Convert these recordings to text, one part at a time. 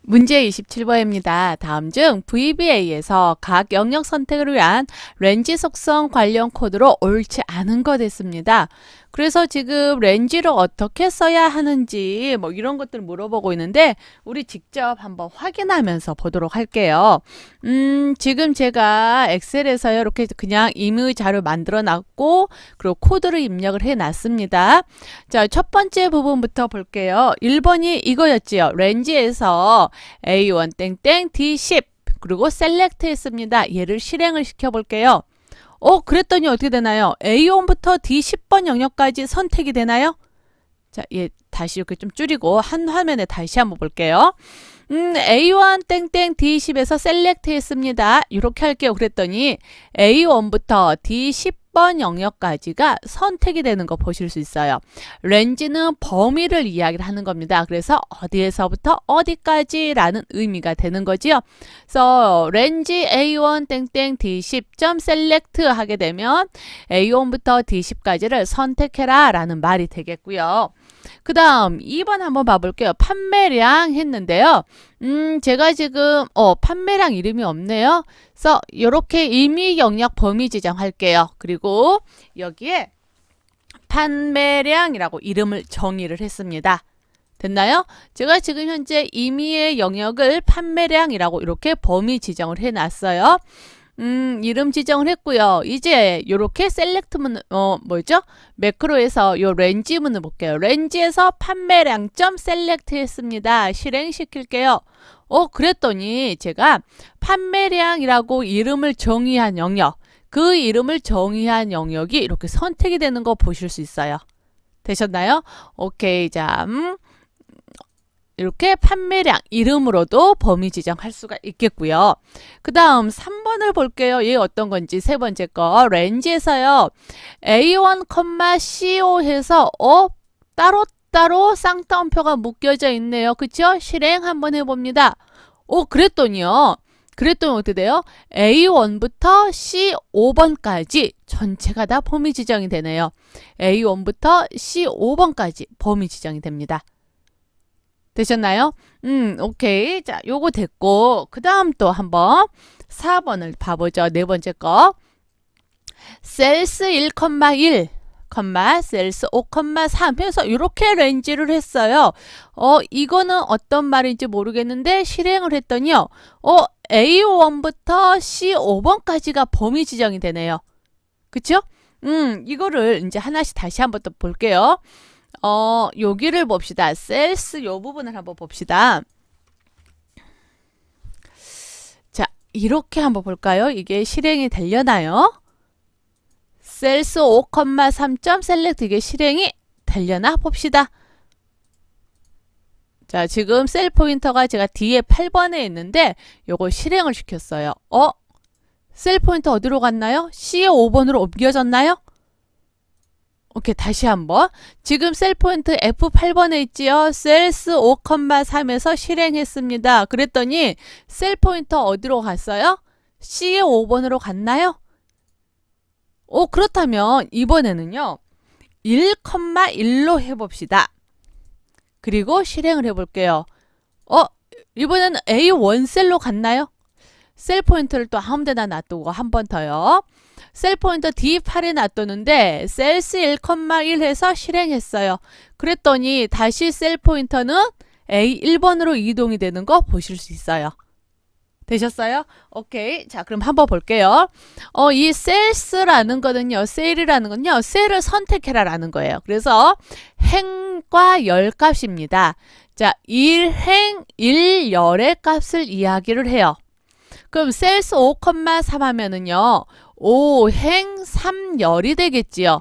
문제 27번입니다. 다음 중 VBA에서 각 영역 선택을 위한 렌지 속성 관련 코드로 옳지 않은 것 됐습니다. 그래서 지금 렌지를 어떻게 써야 하는지 뭐 이런 것들을 물어보고 있는데 우리 직접 한번 확인하면서 보도록 할게요. 지금 제가 엑셀에서요 이렇게 그냥 임의 자료 만들어 놨고 그리고 코드를 입력을 해 놨습니다. 자, 첫 번째 부분부터 볼게요. 1번이 이거였지요. 렌지에서 A1 땡땡 D10 그리고 셀렉트 했습니다. 얘를 실행을 시켜 볼게요. 그랬더니 어떻게 되나요? A1부터 D10번 영역까지 선택이 되나요? 자, 얘 다시 이렇게 좀 줄이고 한 화면에 다시 한번 볼게요. A1 땡땡 D10에서 셀렉트 했습니다. 이렇게 할게요. 그랬더니 A1부터 D10번 영역까지가 선택이 되는 거 보실 수 있어요. 렌지는 범위를 이야기를 하는 겁니다. 그래서 어디에서부터 어디까지 라는 의미가 되는 거지요. 그래서 렌지 A1 땡땡 D10점 셀렉트 하게 되면 A1부터 D10까지를 선택해라 라는 말이 되겠고요. 그 다음 2번 한번 봐볼게요. 판매량 했는데요. 제가 지금 판매량 이름이 없네요. 그래서 이렇게 임의 영역 범위 지정할게요. 그리고 여기에 판매량이라고 이름을 정의를 했습니다. 됐나요? 제가 지금 현재 임의의 영역을 판매량이라고 이렇게 범위 지정을 해놨어요. 이름 지정을 했고요. 이제 요렇게 셀렉트 문 뭐죠? 매크로에서 요 렌지 문을 볼게요. 렌지에서 판매량점 셀렉트 했습니다. 실행시킬게요. 그랬더니 제가 판매량이라고 이름을 정의한 영역, 그 이름을 정의한 영역이 이렇게 선택이 되는 거 보실 수 있어요. 되셨나요? 오케이. 자, 이렇게 판매량 이름으로도 범위 지정할 수가 있겠고요. 그 다음 3번을 볼게요. 얘 어떤 건지 세 번째 거 렌지에서요. A1, CO 해서 따로따로 쌍따옴표가 묶여져 있네요. 그쵸? 실행 한번 해봅니다. 그랬더니 어떻게 돼요? A1부터 C5번까지 전체가 다 범위 지정이 되네요. A1부터 C5번까지 범위 지정이 됩니다. 되셨나요? 오케이. 자, 요거 됐고, 그 다음 또 한번 4번을 봐보죠. 네 번째 거. 셀스 1,1, 셀스 5,3 해서 이렇게 렌지를 했어요. 이거는 어떤 말인지 모르겠는데 실행을 했더니요. A1부터 C5번까지가 범위 지정이 되네요. 그쵸? 이거를 이제 하나씩 다시 한번 또 볼게요. 여기를 봅시다. 셀스 요 부분을 한번 봅시다. 자, 이렇게 한번 볼까요? 이게 실행이 되려나요? 셀스 5,3점 셀렉트 이게 실행이 되려나 봅시다. 자, 지금 셀 포인터가 제가 뒤에 8번에 있는데 요거 실행을 시켰어요. 셀 포인터 어디로 갔나요? C의 5번으로 옮겨졌나요? 오케이, 다시 한번. 지금 셀 포인트 F8번에 있지요. 셀스 5,3에서 실행했습니다. 그랬더니 셀 포인터 어디로 갔어요? C의 5번으로 갔나요? 그렇다면 이번에는요. 1,1로 해봅시다. 그리고 실행을 해볼게요. 이번에는 A1 셀로 갔나요? 셀 포인트를 또 아무 데나 놔두고 한 번 더요. 셀 포인터 D8에 놔뒀는데 셀스 1,1 해서 실행했어요. 그랬더니 다시 셀 포인터는 A1번으로 이동이 되는 거 보실 수 있어요. 되셨어요? 오케이. 자, 그럼 한번 볼게요. 이 셀스라는 거는요. 셀이라는 건요. 셀을 선택해라 라는 거예요. 그래서 행과 열 값입니다. 자, 1행 1열의 값을 이야기를 해요. 그럼 셀스 5,3 하면은요. 5행 3열이 되겠지요.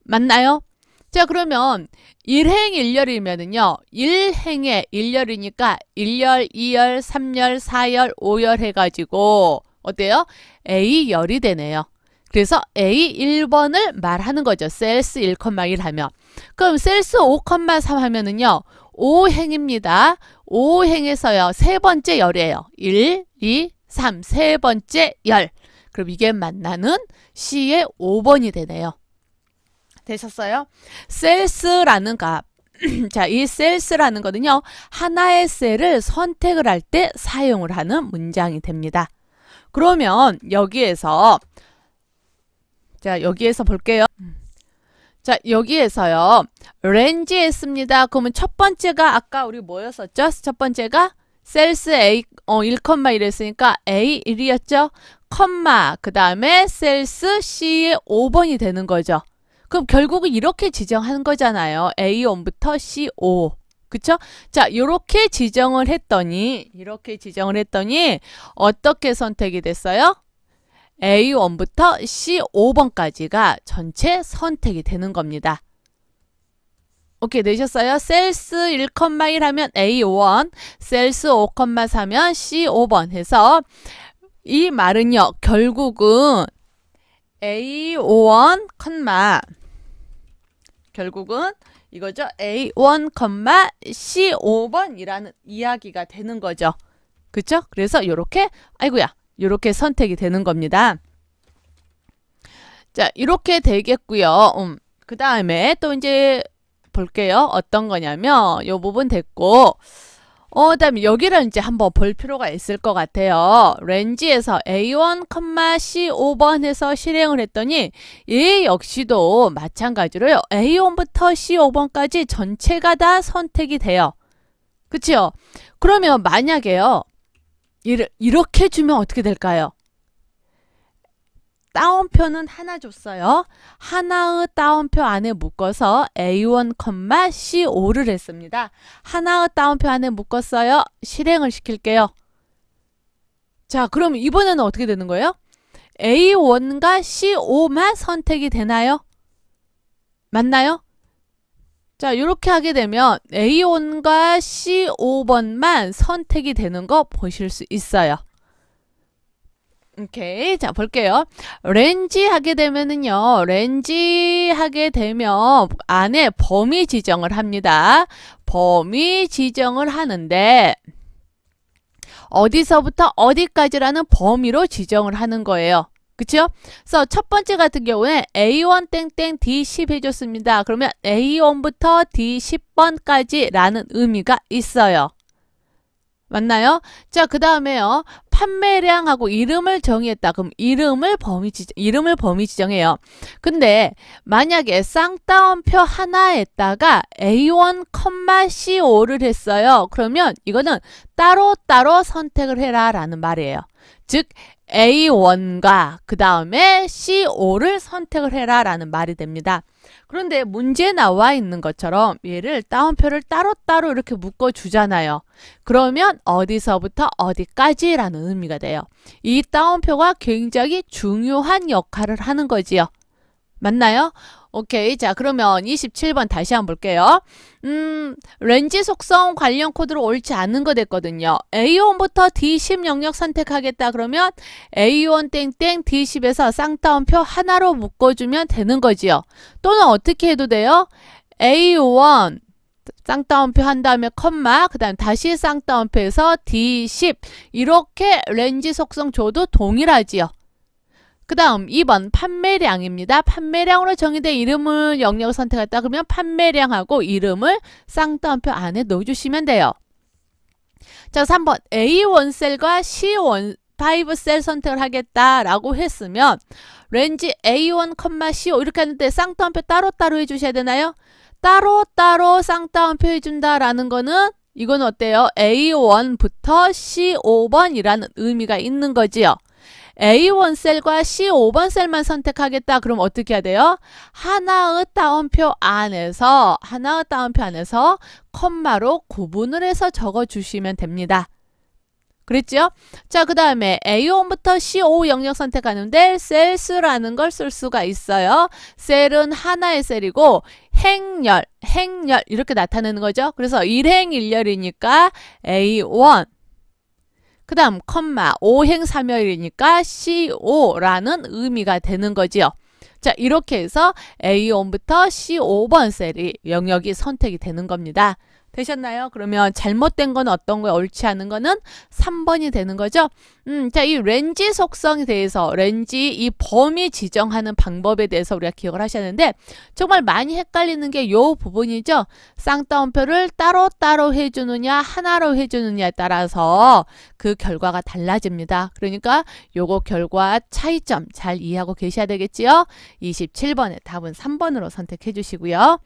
맞나요? 자, 그러면 1행 1열이면은요. 1행에 1열이니까 1열, 2열, 3열, 4열, 5열 해가지고 어때요? A열이 되네요. 그래서 A1번을 말하는 거죠. 셀스 1,1 하면. 그럼 셀스 5,3 하면은요. 5행입니다. 5행에서요. 세 번째 열이에요. 1, 2, 3. 세 번째 열. 그럼 이게 만나는 C의 5번이 되네요. 되셨어요? 셀스라는 값 자, 이 셀스라는 거는요, 하나의 셀을 선택을 할 때 사용을 하는 문장이 됩니다. 그러면 여기에서, 자, 여기에서 볼게요. 자, 여기에서요, 렌지 했습니다. 그러면 첫 번째가 아까 우리 뭐였었죠? 첫 번째가 셀스 A, 1,1 했으니까 A1이었죠? 컴마, 그 다음에 셀스 C의 5번이 되는 거죠. 그럼 결국은 이렇게 지정하는 거잖아요. A1부터 C5. 그쵸? 자, 이렇게 지정을 했더니 어떻게 선택이 됐어요? A1부터 C5번까지가 전체 선택이 되는 겁니다. 오케이, 되셨어요? 셀스 1,1 하면 A1, 셀스 5,3면 C5번 해서 이 말은요, 결국은 A1, 결국은 이거죠. A1, C5번이라는 이야기가 되는 거죠. 그쵸? 그래서 요렇게, 요렇게 선택이 되는 겁니다. 자, 이렇게 되겠고요. 그 다음에 또 이제 볼게요. 어떤 거냐면 요 부분 됐고, 그다음에 여기를 이제 한번 볼 필요가 있을 것 같아요. 렌지에서 A1, C5번 해서 실행을 했더니 얘 역시도 마찬가지로요. A1부터 C5번까지 전체가 다 선택이 돼요. 그치요? 그러면 만약에요. 이렇게 주면 어떻게 될까요? 따옴표는 하나 줬어요. 하나의 따옴표 안에 묶어서 A1, C5를 했습니다. 하나의 따옴표 안에 묶었어요. 실행을 시킬게요. 자, 그럼 이번에는 어떻게 되는 거예요? A1과 C5만 선택이 되나요? 맞나요? 자, 이렇게 하게 되면 A1과 C5번만 선택이 되는 거 보실 수 있어요. 오케이. 자, 볼게요. 렌지 하게 되면은요, 안에 범위 지정을 합니다. 범위 지정을 하는데, 어디서부터 어디까지라는 범위로 지정을 하는 거예요. 그쵸? 그래서 첫 번째 같은 경우에 A1 땡땡 D10 해줬습니다. 그러면 A1부터 D10번까지 라는 의미가 있어요. 맞나요? 자, 그 다음에요. 판매량하고 이름을 정의했다. 그럼 이름을 범위 지정해요. 근데 만약에 쌍따옴표 하나에다가 A1, C5를 했어요. 그러면 이거는 따로따로 선택을 해라 라는 말이에요. 즉 A1과 그 다음에 C5를 선택을 해라 라는 말이 됩니다. 그런데 문제에 나와 있는 것처럼 얘를 따옴표를 따로따로 이렇게 묶어주잖아요. 그러면 어디서부터 어디까지 라는 의미가 돼요. 이 따옴표가 굉장히 중요한 역할을 하는 거지요. 맞나요? 오케이. 자, 그러면 27번 다시 한번 볼게요. 렌지 속성 관련 코드로 옳지 않은 거 됐거든요. A1부터 D10 영역 선택하겠다. 그러면 A1 땡땡 D10에서 쌍따옴표 하나로 묶어주면 되는 거지요. 또는 어떻게 해도 돼요? A1 쌍따옴표 한 다음에 컴마 그 다음 다시 쌍따옴표에서 D10 이렇게 렌지 속성 줘도 동일하지요. 그 다음 2번 판매량입니다. 판매량으로 정의된 이름을 영역을 선택했다. 그러면 판매량하고 이름을 쌍따옴표 안에 넣어주시면 돼요. 자, 3번 A1셀과 C5셀 선택을 하겠다라고 했으면 렌지 A1, C5 이렇게 하는데 쌍따옴표 따로따로 해주셔야 되나요? 따로따로 쌍따옴표 해준다라는 거는 이건 어때요? A1부터 C5번이라는 의미가 있는 거지요. A1 셀과 C5번 셀만 선택하겠다. 그럼 어떻게 해야 돼요? 하나의 따옴표 안에서 컴마로 구분을 해서 적어주시면 됩니다. 그랬죠? 자, 그 다음에 A1부터 C5 영역 선택하는데 셀스라는 걸 쓸 수가 있어요. 셀은 하나의 셀이고 행렬 이렇게 나타내는 거죠. 그래서 일행일렬이니까 A1 그 다음 컴마 5행 3열이니까 C5라는 의미가 되는 거지요. 자, 이렇게 해서 A1부터 C5번 셀이 영역이 선택이 되는 겁니다. 되셨나요? 그러면 잘못된 건 어떤 거예요? 옳지 않은 거는 3번이 되는 거죠? 자, 이 렌지 속성에 대해서, 렌지 이 범위 지정하는 방법에 대해서 우리가 기억을 하셨는데, 정말 많이 헷갈리는 게 요 부분이죠? 쌍따옴표를 따로따로 해주느냐, 하나로 해주느냐에 따라서 그 결과가 달라집니다. 그러니까 요거 결과 차이점 잘 이해하고 계셔야 되겠지요? 27번의 답은 3번으로 선택해 주시고요.